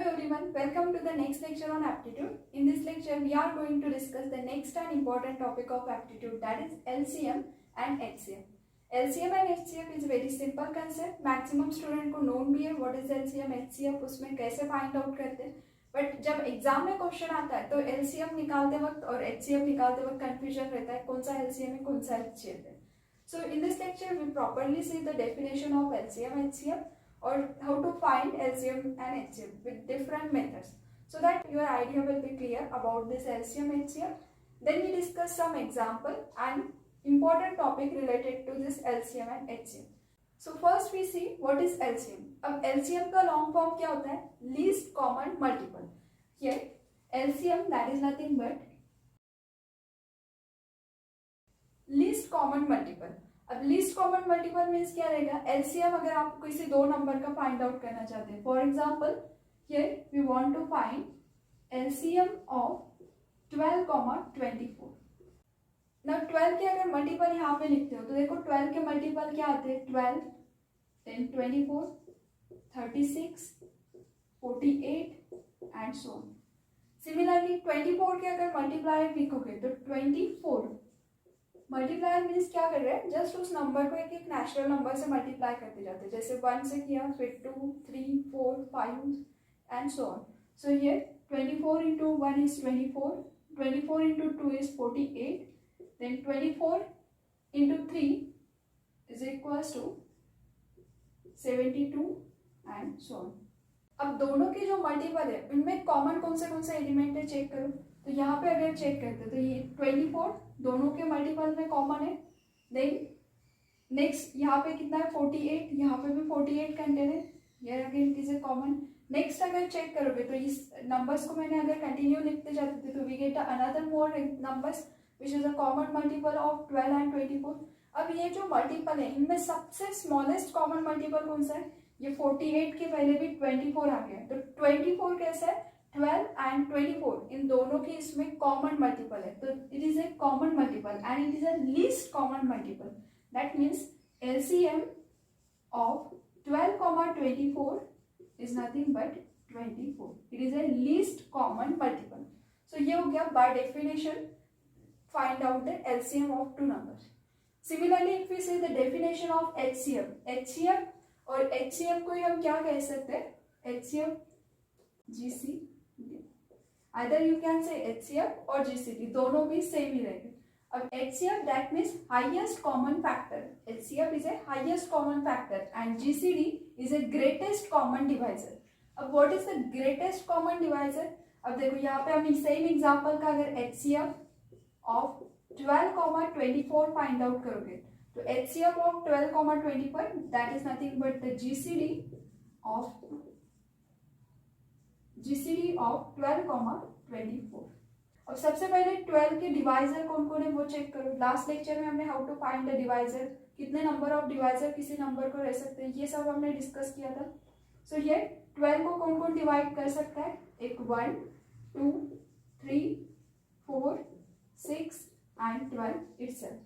everyone, welcome to the next lecture on aptitude. In this lecture, we are going to discuss the next and important topic of aptitude, that is LCM and HCF. LCM and HCF is a very simple concept. Maximum student को known भी है what is LCM, HCF, उसमें कैसे find out करते हैं. But जब exam में question आता है तो LCM निकालते वक्त और HCF निकालते वक्त कंफ्यूजन रहता है कौन सा LCM है कौन सा HCF है. So in this lecture, we properly see the definition of LCM, HCF, or how to find LCM and HCF with different methods so that your idea will be clear about this LCM HCF. Then we discuss some example and important topic related to this LCM and HCF. So first we see what is LCM. अब LCM का long form क्या होता है? Least common multiple. Here LCM that is nothing but least common multiple. अब least common multiple means क्या रहेगा? LCM अगर आप किसी दो नंबर का फाइंड आउट करना चाहते हैं, for example here we want to find LCM of 12,24. Now 12 के अगर मल्टीपल यहाँ पे लिखते हो तो देखो 12 के मल्टीपल क्या आते हैं? 12, then 24, 36, 48 and so on. Similarly 24 के अगर मल्टीप्लाई लिखोगे तो 24 मल्टीप्लायर मीन्स क्या कर रहे हैं? जस्ट उस नंबर को एक एक नेचुरल नंबर से मल्टीप्लाई करते जाते हैं. जैसे 1 से किया, फिर 2, 3, 4, 5 and so on. So here 24 into 1 is 24, 24 into 2 is 48, then 24 into 3 is equals to 72 and so on. अब दोनों के जो मल्टीपल है उनमें कॉमन कौन से एलिमेंट है चेक करो. तो यहाँ पे अगर चेक करते तो ये 24 दोनों के मल्टीपल में कॉमन है. देन नेक्स्ट यहाँ पे कितना है? 48, यहाँ पे भी 48 कंटेन है. ये again it is a common. Next अगर चेक करोगे तो इस नंबर्स को मैंने अगर कंटिन्यू लिखते जाते थे तो we get another more numbers which is a common multiple of 12 and 24. अब ये जो मल्टीपल है इनमें सबसे स्मॉलेस्ट कॉमन मल्टीपल कौन सा है? ये 48 के पहले भी 24 आ गया. तो 24 कैसा है? 12 एंड 24 इन दोनों की इसमें कॉमन मल्टीपल है. तो it is a common multiple and it is a least common multiple. That means LCM of 12,24 is nothing but 24. It is a least common multiple. So ये हो गया by definition find out the LCM of two numbers. Similarly if we see the definition of HCF और HCF को हम क्या कह सकते हैं? HCF GC, either you can say HCF और GCD, दोनों भी सेम ही रहेंगे. अब HCF that means highest common factor. HCF is a highest common factor and GCD is a greatest common divisor. अब what is the greatest common divisor? अब देखो यहाँ पे हम सेम एग्जांपल का अगर HCF of 12,24 फाइंड आउट करोगे तो HCF of 12,24 that is nothing but the GCD of 12,24. अब सबसे पहले 12 के डिवाइजर कौन कौन है वो चेक करो. लास्ट लेक्चर में हमने how to find the divisor, कितने नंबर ऑफ डिवाइजर किसी नंबर को रह सकते हैं, ये सब हमने डिस्कस किया था. सो ये 12 को कौन कौन डिवाइड कर सकता है? एक 1, 2, 3, 4, 6 and 12 itself.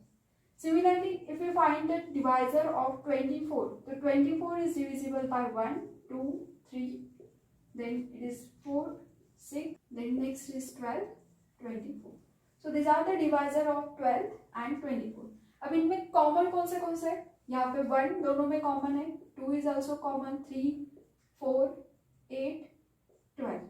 Similarly, if we find the divisor of 24, so 24 is divisible by 1, 2, 3, then it is 4, 6, then next is 12, 24. So these are the divisor of 12 and 24. अब इनमें कॉमन कौन से है? यहाँ पे 1 दोनों में कॉमन है, 2 is also common, 3, 4, 8, 12.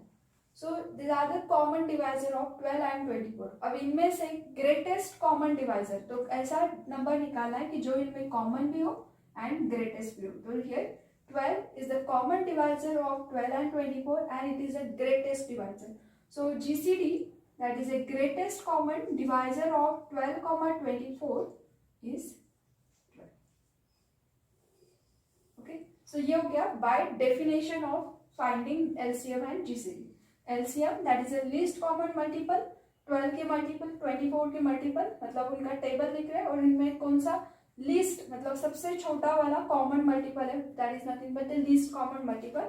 So these are the common divisor of 12 and 24. अब इनमें से ग्रेटेस्ट कॉमन डिवाइजर, तो ऐसा नंबर निकालना है कि जो इनमें कॉमन भी हो एंड ग्रेटेस्ट भी हो. तो here 12 is the common divisor of 12 and 24 and it is a greatest divisor. So GCD that is a greatest common divisor of 12,24 is 12. Okay, so ये हो गया by definition of finding LCM and GCD. LCM that is a least common multiple, 12 के multiple, 24 के multiple, मतलब उनका table लिख रहे हैं और इनमें कौन सा लीस्ट मतलब सबसे छोटा वाला कॉमन मल्टीपल है, that is nothing but the least common multiple.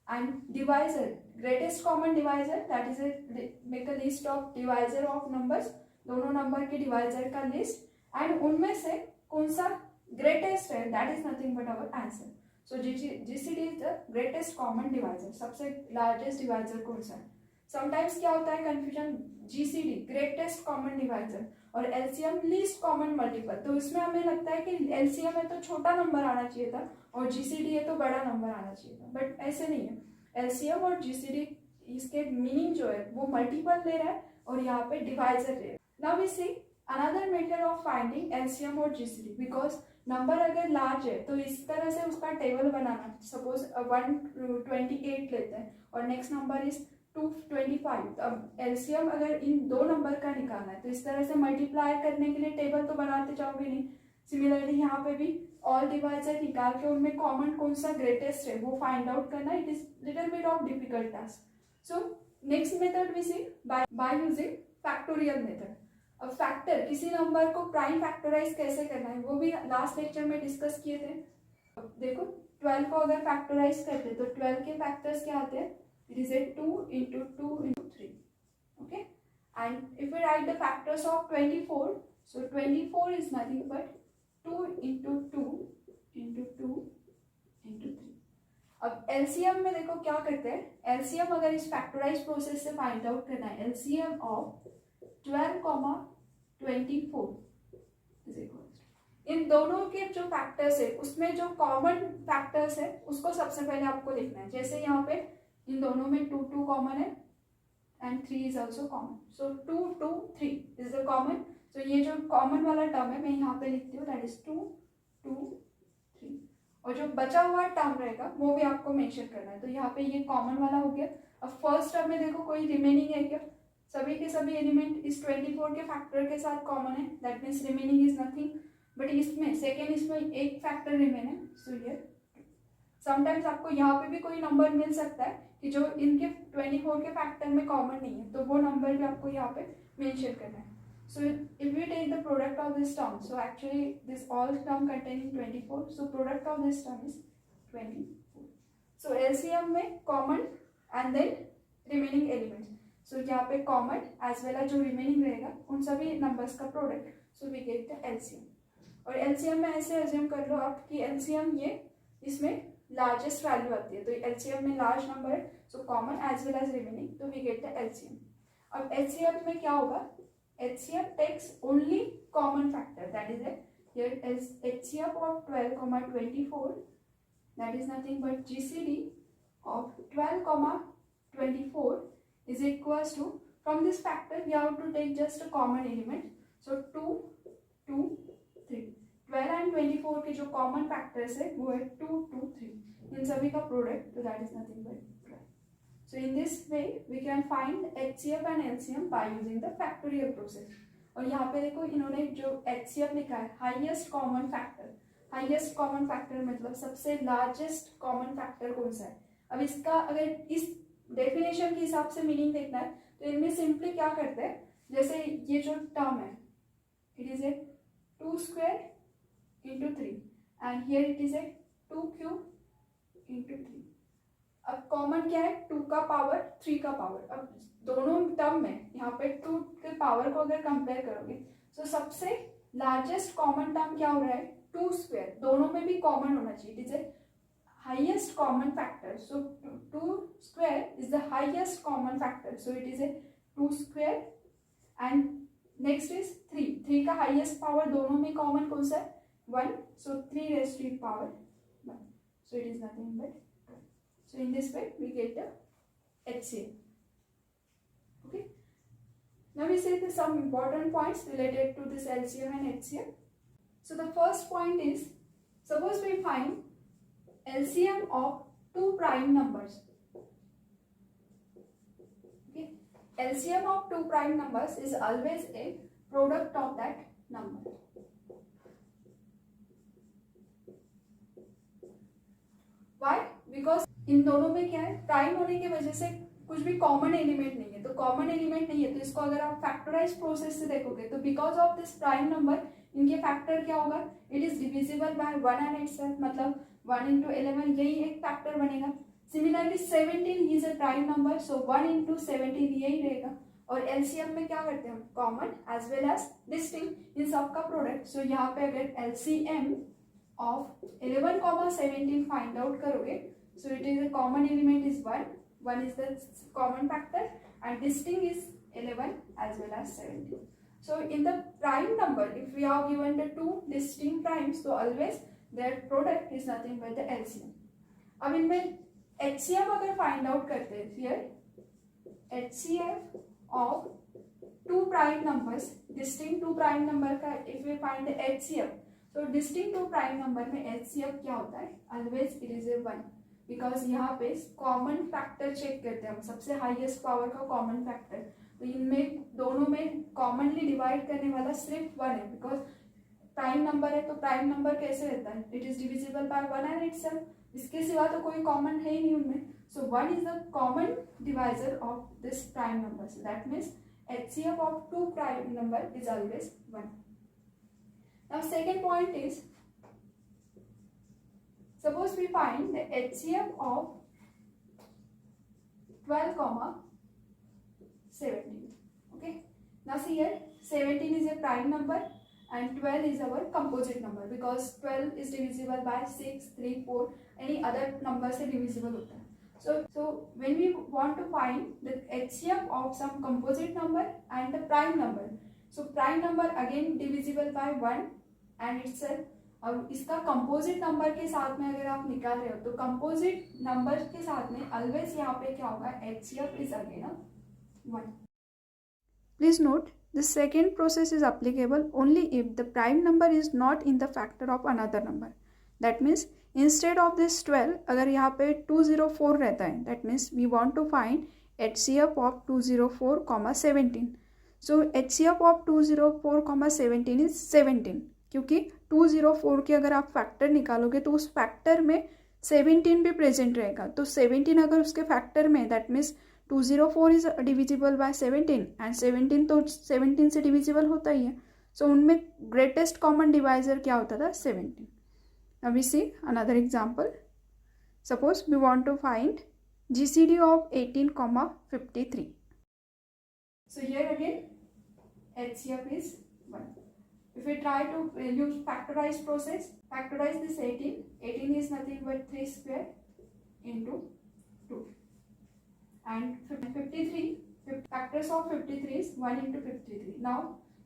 And divisor greatest common divisor that is a make a list of divisor of numbers, दोनों नंबर के डिवाइजर का लिस्ट, एंड उनमें से कौन सा ग्रेटेस्ट है that is nothing but our answer. So GCD is the greatest common divisor, सबसे largest divisor कौन सा है। समटाइम्स क्या होता है confusion, GCD greatest common divisor और एलसीएम लीस्ट कॉमन मल्टीपल, तो इसमें हमें लगता है कि एलसीएम है तो छोटा नंबर आना चाहिए था और जीसीडी है तो बड़ा नंबर आना चाहिए था, बट ऐसे नहीं है। एलसीएम और जीसीडी इसके मीनिंग जो है वो मल्टीपल ले रहा है और यहाँ पे डिवाइजर ले रहा है। Now we see another method of finding LCM और जीसीडी, बिकॉज नंबर अगर लार्ज है तो इस तरह से उसका टेबल बनाना, सपोज 128 लेते हैं और नेक्स्ट नंबर इज 225, अब एलसीएम अगर इन दो नंबर का निकालना है तो इस तरह से मल्टीप्लाई करने के लिए टेबल तो बनाते जाओगे नहीं। सिमिलरली यहाँ पे भी ऑल डिवाइजर निकाल के उनमें कॉमन कौन सा ग्रेटेस्ट है वो फाइंड आउट करना, it is little bit of difficult task. So next method we see by using factorial method. अब फैक्टर किसी नंबर को प्राइम फैक्टराइज कैसे करना है वो भी लास्ट लेक्चर में डिस्कस किए थे। अब देखो 12 को अगर फैक्टराइज करते तो 12 के फैक्टर्स क्या आते हैं, it is a 2 into 2 into 3, okay, and if we write the factors of 24, so 24 is nothing but 2 into 2 into 2 into 3। अब LCM में देखो क्या करते हैं, LCM अगर इस फैक्टराइज प्रोसेस से फाइंड आउट करना है, LCM ऑफ 12, 24 is equal, इन दोनों के जो फैक्टर्स है उसमें जो कॉमन फैक्टर्स है उसको सबसे पहले आपको लिखना है। जैसे यहाँ पे इन दोनों में 2 2 कॉमन है and 3 is also common, so 2 2 3 is the common. So ये जो कॉमन वाला टर्म है मैं यहाँ पे लिखती हूँ, दैट इज 2 2 3, और जो बचा हुआ टर्म रहेगा वो भी आपको मेंशन करना है। तो यहाँ पे ये कॉमन वाला हो गया। अब फर्स्ट टर्म में देखो कोई रिमेनिंग है क्या, सभी के सभी एलिमेंट इस 24 के फैक्टर के साथ कॉमन है, that means remaining is nothing, but इसमें सेकेंड इसमें एक फैक्टर रिमेन है, सो ये समटाइम्स आपको यहाँ पे भी कोई नंबर मिल सकता है कि जो इनके 24 के फैक्टर में कॉमन नहीं है, तो वो नंबर भी आपको यहाँ पे मेंशन करना है। So if we take the product of this term, so actually this all term containing 24, so product of this term is 24। So LCM में common and then remaining elements, so यहाँ पे common as well as जो remaining रहेगा उन सभी numbers का product, so we get the LCM. और LCM में ऐसे एज्यूम कर लो आप कि एलसीएम ये इसमें लार्जेस्ट वैल्यू आती है, तो एलसीएम में लार्ज नंबर है, so common as well as remaining, तो वी गेट द एलसीएम। अब एलसीएम में क्या होगा, LCM takes only common factor, that is here LCM of 12, 24, that is nothing but GCD of 12, 24 is equals to, from this factor we have to take just a common element, so 2 2 3, 12 and 24 के जो common factors है वो है 2 2 3, इन सभी का product, तो that is nothing but 12। So in this way we can find HCF and LCM by using the factorial process. और यहाँ पे देखो इन्होंने जो एचसीएफ लिखा है highest common factor, highest common factor मतलब सबसे लार्जेस्ट कॉमन फैक्टर कौन सा है। अब इसका अगर इस डेफिनेशन के हिसाब से मीनिंग देखना है तो इनमें सिंपली क्या करते हैं, जैसे ये जो टर्म है it is A 2 square into 3 and here it is a 2 cube into 3। अब कॉमन क्या है, 2 का पावर 3 का पावर। अब दोनों टर्म में यहाँ पे 2 के पावर को अगर कंपेयर करोगे तो सबसे लार्जेस्ट कॉमन टर्म क्या हो रहा है, 2 स्क्वायर, दोनों में भी कॉमन होना चाहिए, it is A highest common factor, so 2 square is the highest common factor, so it is a 2 square and next is 3, 3 का highest power दोनों में common कौन सा है 1, so 3 raised to the power 1, so it is nothing but 12। so in this way we get the HCF। okay, now we see some important points related to this LCM and HCF। so the first point is, suppose we find LCM of 2 prime numbers, okay, LCM of 2 prime numbers is always a product of that number। why, because इन दोनों में क्या है, prime होने की वजह से कुछ भी कॉमन एलिमेंट नहीं है, तो कॉमन एलिमेंट नहीं है तो इसको अगर आप फैक्टराइज प्रोसेस से देखोगे तो because of this prime number इनके फैक्टर क्या होगा, it is divisible by 1 and itself, मतलब 1 into 11 यही एक फैक्टर बनेगा। Similarly 17 is a prime number, so 1 into 17 यही रहेगा। और एलसीएम में क्या करते हैं हम, common as well as distinct इन सब का प्रोडक्ट, सो यहाँ पे अगर एलसीएम of 11, फाइंड आउट करोगे. So it is a common element is 1. 1 is the common factor and distinct is 11 as well as 17. So in the prime number, if we are given the two distinct primes, so always their product is nothing but the LCM. अब इनमें HCF अगर find out करते हैं, here HCF of two prime numbers, distinct two prime number का if we find the HCF, so distinct two prime number में HCF क्या होता है? Always it is a 1. Because यहाँ पे कॉमन फैक्टर चेक करते हैं हम, सबसे हाईएस्ट पावर का कॉमन फैक्टर. तो इनमें दोनों में कॉमनली डिवाइड करने वाला सिर्फ 1 है. बिकॉज प्राइम नंबर है तो प्राइम नंबर कैसे रहता है? It is divisible by 1 and itself. इसके सिवा तो कोई कॉमन है ही नहीं उनमें. So 1 is the common divisor of this prime number. So that means HCF of two prime number is always 1. Now second point is, suppose we find the HCF of 12, 17. Okay. Now see here, 17 is a prime number and 12 is our composite number because 12 is divisible by 6, 3, 4. Any other number से divisible होता है. So when we want to find the HCF of some composite number and the prime number, so prime number again divisible by 1 and itself. और इसका composite number के साथ में अगर आप निकाल रहे हो तो कंपोजिट नंबर के साथ में ऑलवेज यहाँ पे क्या होगा? HCF is again 1. Please note this second process is applicable only if the prime number is not in the factor of another number. That means instead of this 12 अगर यहाँ पे 204 रहता है, that means we want to find HCF of 204, 17. So HCF of 204, 17 is 17. क्योंकि 204 के अगर आप factor निकालोगे तो उस फैक्टर में 17 भी प्रेजेंट रहेगा. तो 17 अगर उसके फैक्टर में, that means 204 is divisible bye 17 and 17 तो 17 से डिविजिबल होता ही है. सो उनमें ग्रेटेस्ट कॉमन डिवाइजर क्या होता था? 17. Now we see another example. Suppose we want to find GCD of 18, 53. So here again HCF is 1. If we try to use factorized process, factorize this 18. 18 is nothing but 3 square into 2. And 53, factors of 53 is 1 into 53. Now,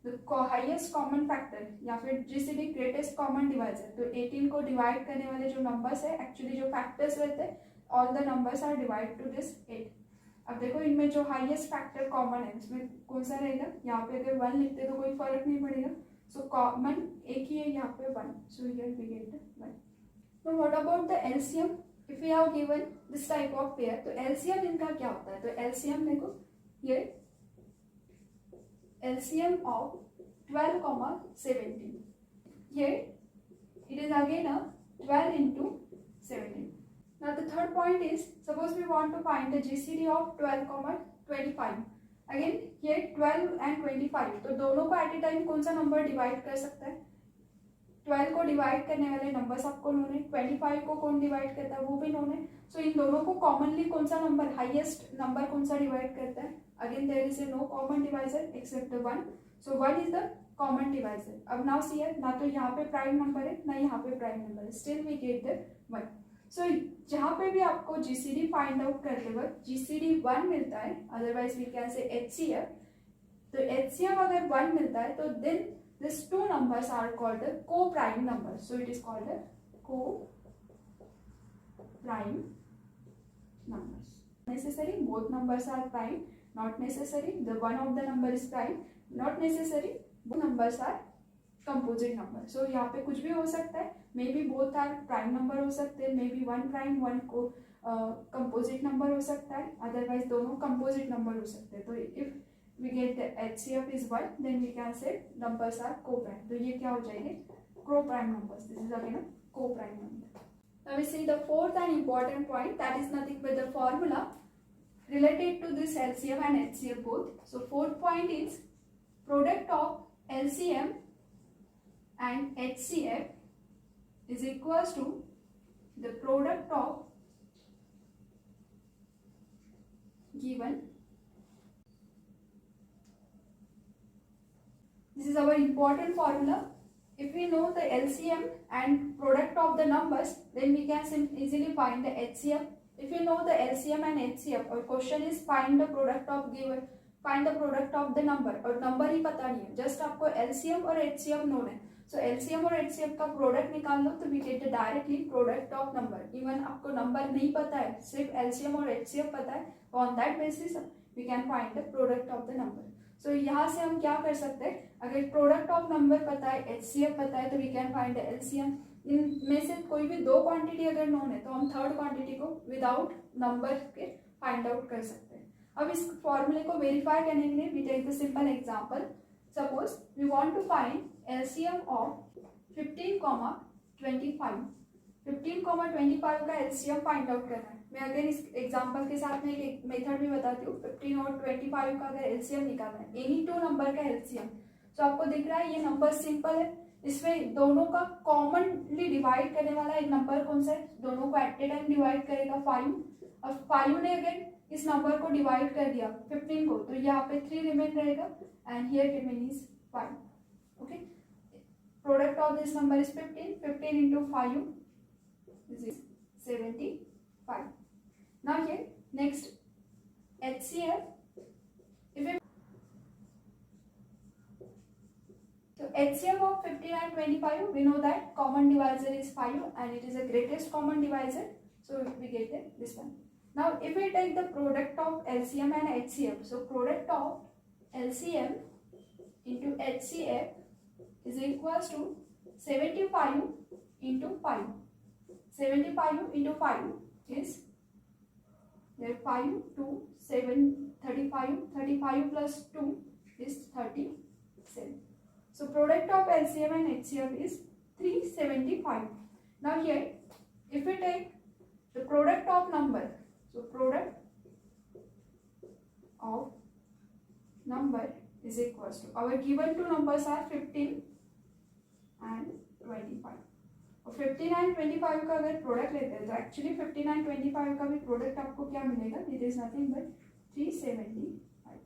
the highest common factor या फिर GCD greatest common divisor. तो 18 को divide करने वाले जो numbers है, actually जो factors रहते हैं, all the numbers are divided to this 8. अब देखो इनमें जो highest factor common है, उसमें कौन सा रहेगा? यहाँ पे अगर 1 लिखते तो कोई फर्क नहीं पड़ेगा. So common एक ही है यहाँ पे 1. So here we get 1. Now what about the LCM? If we have given this type of pair, तो LCM इनका क्या होता है? तो LCM देखो ये LCM of 12, 17. Here it is again a 12 into 17. Now the third point is, suppose we want to find the GCD of 12, 25. Again ये 12 and 25, तो दोनों को एट ए टाइम कौन सा नंबर डिवाइड कर सकता है? 12 को डिवाइड करने वाले नंबर्स आपको नोन है. 25 को कौन डिवाइड करता है? वो भी नोन है. सो इन दोनों को कॉमनली कौन सा नंबर, हाईएस्ट नंबर कौन सा डिवाइड करता है? Again there is a no common divisor except 1. So 1 is the common divisor. अब नाउ सी हियर, ना तो यहाँ पे प्राइम नंबर है ना यहाँ पे प्राइम नंबर है, स्टिल वी गेट द 1. सो जहाँ पे भी आपको GCD फाइंड आउट करते वक्त GCD 1 मिलता है, otherwise we can say HCF. तो HCF अगर 1 मिलता है तो then this two numbers are called the co prime number. So it is called the co prime numbers. Necessary both numbers are prime, not necessary the one of the number is prime, not necessary both numbers are composite number. So यहाँ पे कुछ भी हो सकता है, maybe both are prime number हो सकते हैं, मे बी 1 प्राइम 1 को कंपोजिट नंबर हो सकता है, अदरवाइज दोनों कंपोजिट नंबर हो सकते हैं. तो if we get HCF is 1, then we can say numbers are co prime. तो ये क्या हो जाएंगे? Co prime numbers. This is again co prime number. Now we see the fourth and important point, that is nothing but the formula related to this LCM and HCF both. So fourth point is product of LCM and HCF is equals to the product of given. This is our important formula. if we know the LCM and product of the numbers, then we can easily find the HCF. If you know the LCM and HCF और question is find the product of given, find the product of the number, और number ही पता नहीं है, just आपको LCM और HCF known है, so LCM और HCF का product निकाल लो तो we get the directly product of number. Even आपको number नहीं पता है, सिर्फ LCM और HCF पता है, on that basis we can find the product of the number. So यहाँ से हम क्या कर सकते हैं, अगर प्रोडक्ट ऑफ नंबर पता है, HCF पता है, तो वी कैन फाइंड LCM. इनमें से कोई भी दो क्वांटिटी अगर नोन है तो हम थर्ड क्वांटिटी को विदाउट नंबर के फाइंड आउट कर सकते हैं. अब इस फॉर्मूले को वेरीफाई करने के लिए we take the simple example. Suppose we want to find LCM of 15,25. 15,25 का LCM फाइंड आउट करना है. मैं अगर इस एग्जांपल के साथ में एक मेथड भी बताती हूँ. 15 और 25 का अगर LCM निकालना है, एनी टू नंबर का LCM, तो आपको दिख रहा है ये नंबर सिंपल है. इसमें दोनों का कॉमनली डिवाइड करने वाला एक नंबर कौन सा है, दोनों को एट ए टाइम डिवाइड करेगा 5. और 5 ने अगर इस नंबर को डिवाइड कर दिया 15 को, तो यहाँ पे 3 रिमेन रहेगा and here remain is 5. Okay, product of this number is 15 into 5 is 75. Now here next HCF. If it, so HCF of 15 and 25, we know that common divisor is 5 and it is the greatest common divisor, so we get this one. Now if we take the product of LCM and HCF, so product of LCM into HCF is equals to 75 into 5. 75 into 5 is there, 5 to 7, 35, 35 plus 2 is 37. So product of LCM and HCF is 375. Now here if we take the product of number, so product of number is equals to, our given two numbers are 15 and 25. 15 and 25 का अगर product लेते हैं तो actually 15 and 25 का भी product आपको क्या मिलेगा, it is nothing but 375.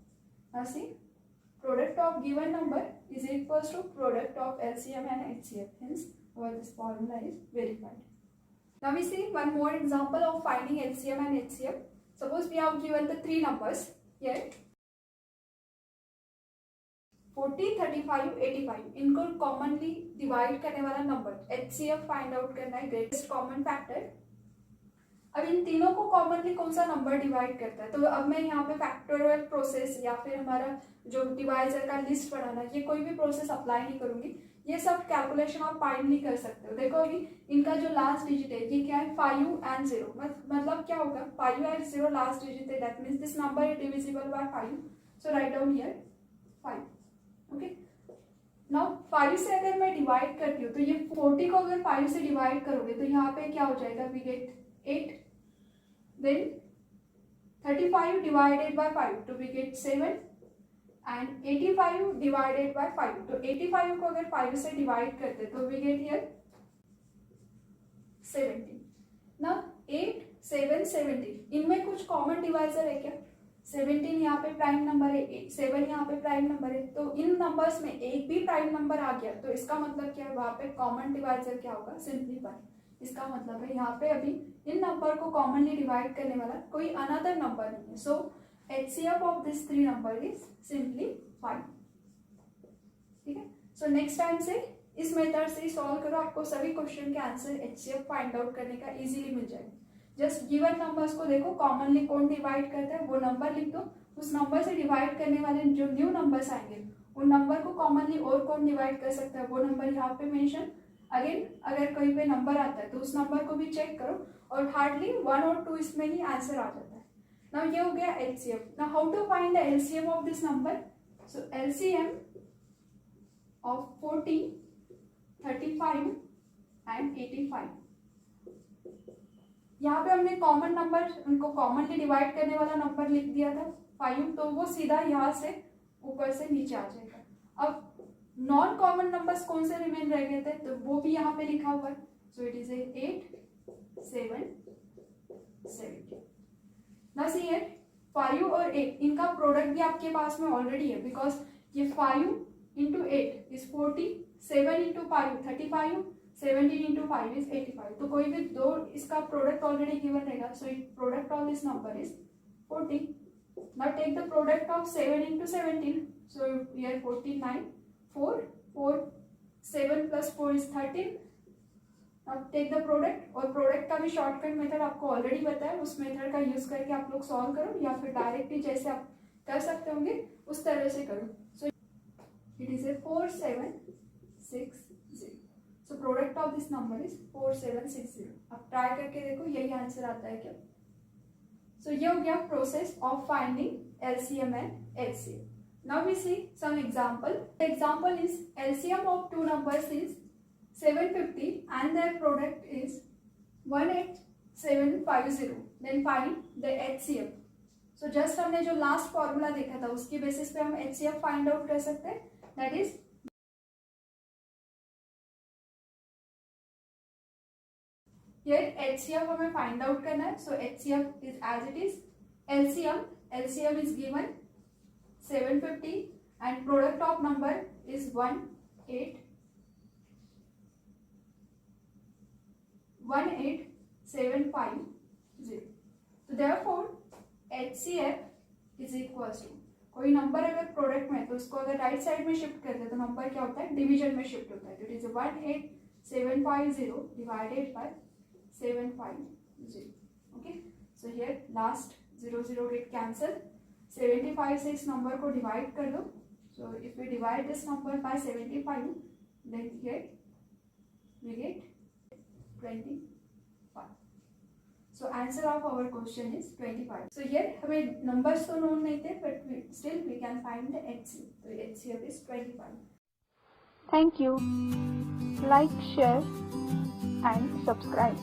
Now see product of given number is equals to product of LCM and HCF, hence our this formula is verified. Now we see one more example of finding LCM and HCF. Suppose we have given the three numbers here, 40, 35, 85. इनको commonly divide करने वाला number HCF find out करना है, greatest common factor. अब इन तीनों को commonly कौन सा नंबर डिवाइड करता है, तो अब मैं यहाँ पे फैक्टोरियल प्रोसेस या फिर हमारा जो डिवाइजर का लिस्ट बनाना, ये कोई भी प्रोसेस अप्लाई नहीं करूंगी. ये सब कैलकुलेशन आप फाइनली कर सकते हो. देखो अभी इनका जो लास्ट डिजिट है ये क्या है, 5 and 0. मतलब क्या होगा, 5 and 0 लास्ट डिजिट है, that means this number is divisible bye 5. So write down here 5. Okay, now 5 से अगर मैं डिवाइड करती हूँ तो ये 40 को अगर 5 से डिवाइड करोगे तो यहाँ पे क्या हो जाएगा, we get 8. Then 35 divided by 5 तो we get 7 and 85 divided by 5. तो 85 को अगर 5 से डिवाइड करते तो वी गेट हियर 70. नाउ 8, 7, 70, इनमें कुछ कॉमन डिवाइजर है क्या, 17 यहाँ पे प्राइम नंबर है, 7 यहाँ पे प्राइम नंबर है, तो इन नंबर्स में एक भी प्राइम नंबर आ गया तो इसका मतलब क्या है, वहाँ पे कॉमन डिवाइजर क्या होगा, सिंपली 1. इसका मतलब है यहाँ पे अभी इन नंबर को कॉमनली डिवाइड करने वाला कोई अनदर नंबर नहीं है. So HCF of this 3 number is simply 5. ठीक है, सो नेक्स्ट टाइम से इस मेथड से सॉल्व करो, आपको सभी क्वेश्चन के आंसर HCF फाइंड आउट करने का इजीली मिल जाएगा. जस्ट गिवन नंबर्स को देखो कॉमनली कौन डिवाइड करता है, वो नंबर लिख दो, उस नंबर से डिवाइड करने वाले जो न्यू नंबर्स आएंगे उन नंबर को कॉमनली और कौन डिवाइड कर सकता है वो नंबर यहाँ पे मेंशन. अगेन अगर कहीं पे नंबर आता है तो उस नंबर को भी चेक करो और हार्डली 1 और 2 इसमें ही आंसर आ जाता है. नाउ ये हो गया HCF. Now how to find the LCM of this number, so LCM of 40, 35 and 85. यहाँ पे हमने कॉमन नंबर, उनको कॉमनली डिवाइड करने वाला नंबर लिख दिया था 5, तो वो सीधा यहाँ से ऊपर से नीचे आ जाएगा. अब नॉन कॉमन नंबर्स कौन से रिमेन रह गए थे तो वो भी यहाँ पे लिखा हुआ है. सो इट इज 8, 7, 7. ना सी है 5 और 8, इनका प्रोडक्ट भी आपके पास में ऑलरेडी है बिकॉज ये 5 into 8 is 40, 7 into 5 35, 17 into 5 is 85. तो कोई भी दो इसका प्रोडक्ट ऑलरेडी गिवन रहेगा, सो product of this number is 40. Now take the product of 7 into 17, so here 49, 4 7 plus 4 is 13. Now take the product, और प्रोडक्ट का भी शॉर्टकट मेथड आपको ऑलरेडी पता है, उस मेथड का यूज करके आप लोग सॉल्व करो, या फिर डायरेक्टली जैसे आप कर सकते होंगे उस तरह से करो. सो it is A 4760. So product of this number is 4760. अब ट्राई करके देखो यही आंसर आता है क्या. सो ये हो गया process of finding LCM and HCF. Now we see some example. The example is LCM of two numbers is 750 and their product is 18750. Then find the HCF. So just हमने जो लास्ट फॉर्मूला देखा था उसकी basis पे हम HCF find out कर सकते हैं. दैट इज here HCF हमें फाइंड आउट करना है. So HCF is as it is. LCM is given 750 and product of number is 18750. So therefore HCF is equals to, कोई नंबर अगर प्रोडक्ट में तो उसको अगर राइट साइड में शिफ्ट करते हैं तो नंबर क्या होता है, डिवीजन में शिफ्ट होता है. तो it is 18750 divided by 750. Okay, so here last 0 get cancel. 75 से इस नंबर को डिवाइड कर दो. So if we divide this number by 75 then here we get 25. So answer of our question is 25. So here हमें numbers तो known नहीं थे, but still we can find the HCF. So HCF is 25. Thank you. Like, share and subscribe.